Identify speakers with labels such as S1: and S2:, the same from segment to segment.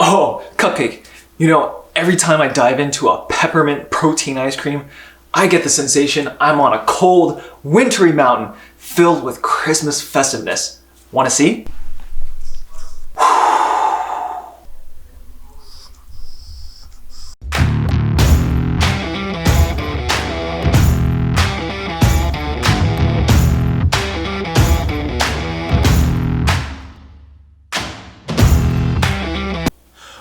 S1: Oh, cupcake. You know, every time I dive into a peppermint protein ice cream, I get the sensation I'm on a cold, wintry mountain filled with Christmas festiveness. Want to see?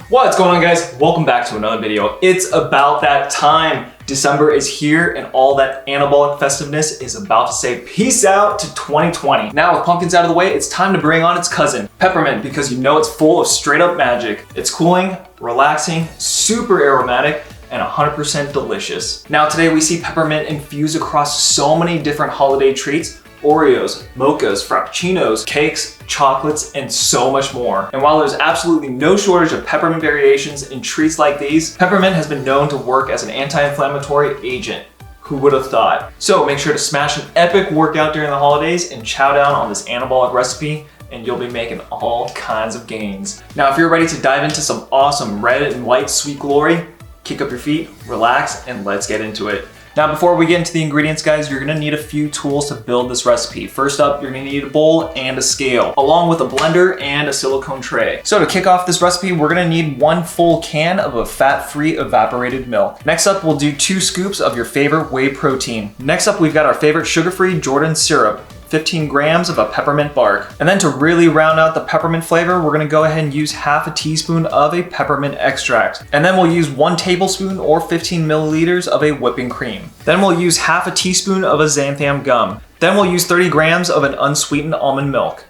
S1: What's going on, guys? Welcome back to another video. It's about that time. December is here and all that anabolic festiveness is about to say peace out to 2020. Now with pumpkins out of the way, it's time to bring on its cousin, peppermint, because you know it's full of straight up magic. It's cooling, relaxing, super aromatic, and 100% delicious. Now today we see peppermint infused across so many different holiday treats: Oreos, mochas, frappuccinos, cakes, chocolates, and so much more. And while there's absolutely no shortage of peppermint variations in treats like these, peppermint has been known to work as an anti-inflammatory agent. Who would have thought? So make sure to smash an epic workout during the holidays and chow down on this anabolic recipe, and you'll be making all kinds of gains. Now, if you're ready to dive into some awesome red and white sweet glory, kick up your feet, relax, and let's get into it. Now, before we get into the ingredients, guys, you're gonna need a few tools to build this recipe. First up, you're gonna need a bowl and a scale, along with a blender and a silicone tray. So to kick off this recipe, we're gonna need 1 full can of a fat-free evaporated milk. Next up, we'll do 2 scoops of your favorite whey protein. Next up, we've got our favorite sugar-free Jordan syrup, 15 grams of a peppermint bark. And then to really round out the peppermint flavor, we're gonna go ahead and use half a teaspoon of a peppermint extract. And then we'll use 1 tablespoon or 15 milliliters of a whipping cream. Then we'll use half a teaspoon of a xanthan gum. Then we'll use 30 grams of an unsweetened almond milk.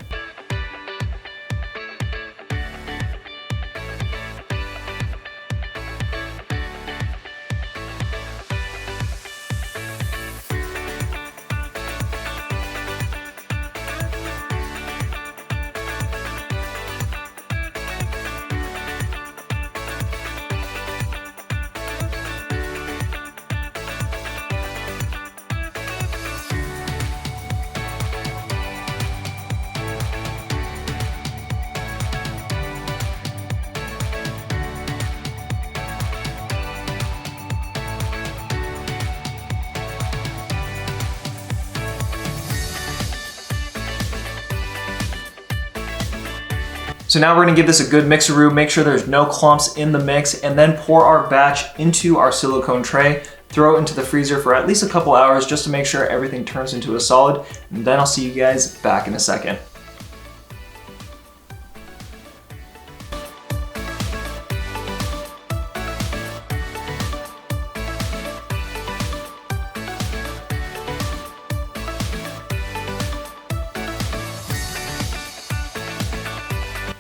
S1: So now we're gonna give this a good mixeroo, make sure there's no clumps in the mix, and then pour our batch into our silicone tray, throw it into the freezer for at least a couple hours just to make sure everything turns into a solid, and then I'll see you guys back in a second.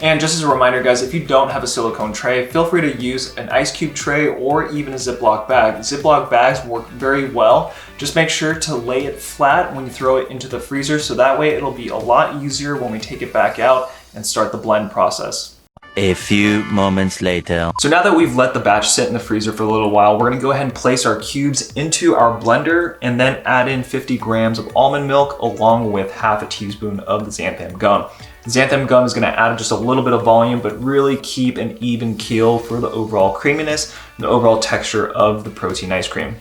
S1: And just as a reminder, guys, if you don't have a silicone tray, feel free to use an ice cube tray or even a Ziploc bag. Ziploc bags work very well. Just make sure to lay it flat when you throw it into the freezer, so that way it'll be a lot easier when we take it back out and start the blend process.
S2: A few moments later.
S1: So now that we've let the batch sit in the freezer for a little while, we're gonna go ahead and place our cubes into our blender and then add in 50 grams of almond milk along with half a teaspoon of the xanthan gum. Xanthan gum is gonna add just a little bit of volume, but really keep an even keel for the overall creaminess and the overall texture of the protein ice cream.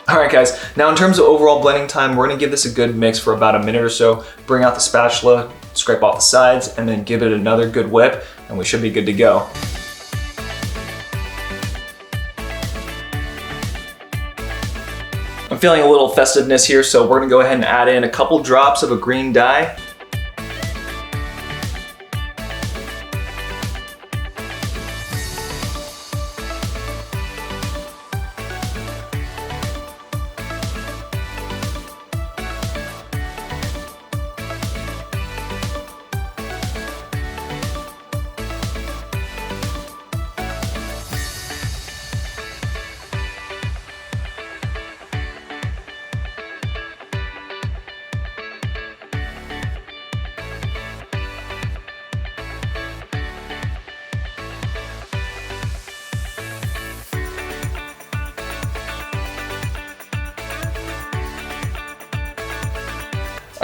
S1: All right, guys, now in terms of overall blending time, we're gonna give this a good mix for about a minute or so. Bring out the spatula, scrape off the sides, and then give it another good whip, and we should be good to go. I'm feeling a little festiveness here, so we're gonna go ahead and add in a couple drops of a green dye.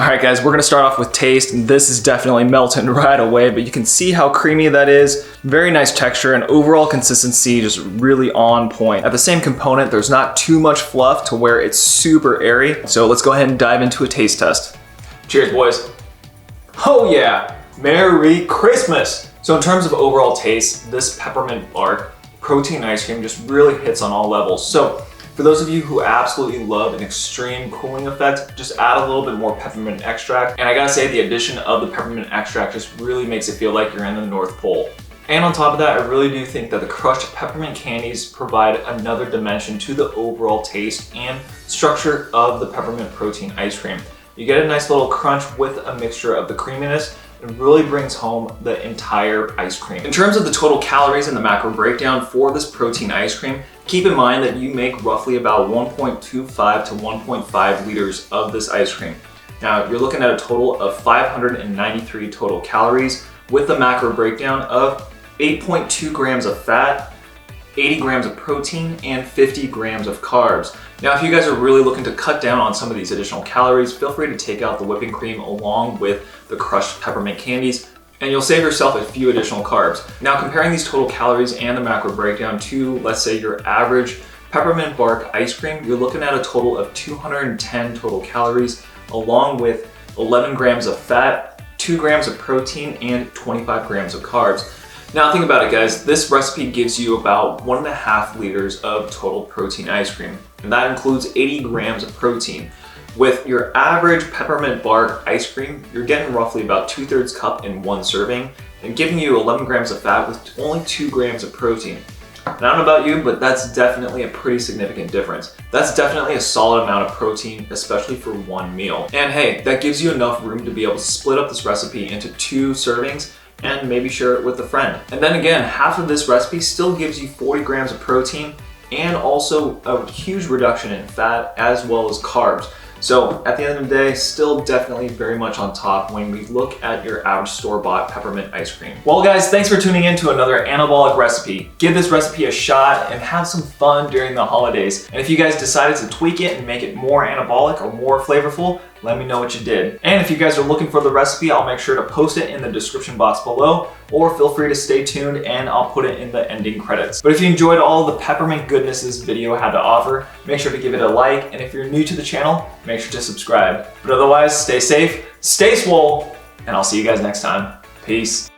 S1: All right, guys, we're gonna start off with taste. And this is definitely melting right away, but you can see how creamy that is. Very nice texture and overall consistency just really on point. At the same component, there's not too much fluff to where it's super airy. So let's go ahead and dive into a taste test. Cheers, boys. Oh yeah, Merry Christmas. So in terms of overall taste, this peppermint bark protein ice cream just really hits on all levels. So for those of you who absolutely love an extreme cooling effect, just add a little bit more peppermint extract. And I gotta say, the addition of the peppermint extract just really makes it feel like you're in the North Pole. And on top of that, I really do think that the crushed peppermint candies provide another dimension to the overall taste and structure of the peppermint protein ice cream. You get a nice little crunch with a mixture of the creaminess. It really brings home the entire ice cream. In terms of the total calories and the macro breakdown for this protein ice cream, keep in mind that you make roughly about 1.25 to 1.5 liters of this ice cream. Now, you're looking at a total of 593 total calories with the macro breakdown of 8.2 grams of fat, 80 grams of protein, and 50 grams of carbs. Now, if you guys are really looking to cut down on some of these additional calories, feel free to take out the whipping cream along with the crushed peppermint candies, and you'll save yourself a few additional carbs. Now, comparing these total calories and the macro breakdown to, let's say, your average peppermint bark ice cream, you're looking at a total of 210 total calories, along with 11 grams of fat, 2 grams of protein, and 25 grams of carbs. Now think about it, guys, this recipe gives you about 1.5 liters of total protein ice cream, and that includes 80 grams of protein. With your average peppermint bark ice cream, you're getting roughly about 2/3 cup in one serving, and giving you 11 grams of fat with only 2 grams of protein. And I don't know about you, but that's definitely a pretty significant difference. That's definitely a solid amount of protein, especially for one meal. And hey, that gives you enough room to be able to split up this recipe into 2 servings and maybe share it with a friend. And then again, half of this recipe still gives you 40 grams of protein and also a huge reduction in fat as well as carbs. So at the end of the day, still definitely very much on top when we look at your average store-bought peppermint ice cream. Well guys, thanks for tuning in to another anabolic recipe. Give this recipe a shot and have some fun during the holidays. And if you guys decided to tweak it and make it more anabolic or more flavorful, let me know what you did. And if you guys are looking for the recipe, I'll make sure to post it in the description box below, or feel free to stay tuned and I'll put it in the ending credits. But if you enjoyed all the peppermint goodness this video had to offer, make sure to give it a like, and if you're new to the channel, make sure to subscribe. But otherwise, stay safe, stay swole, and I'll see you guys next time. Peace.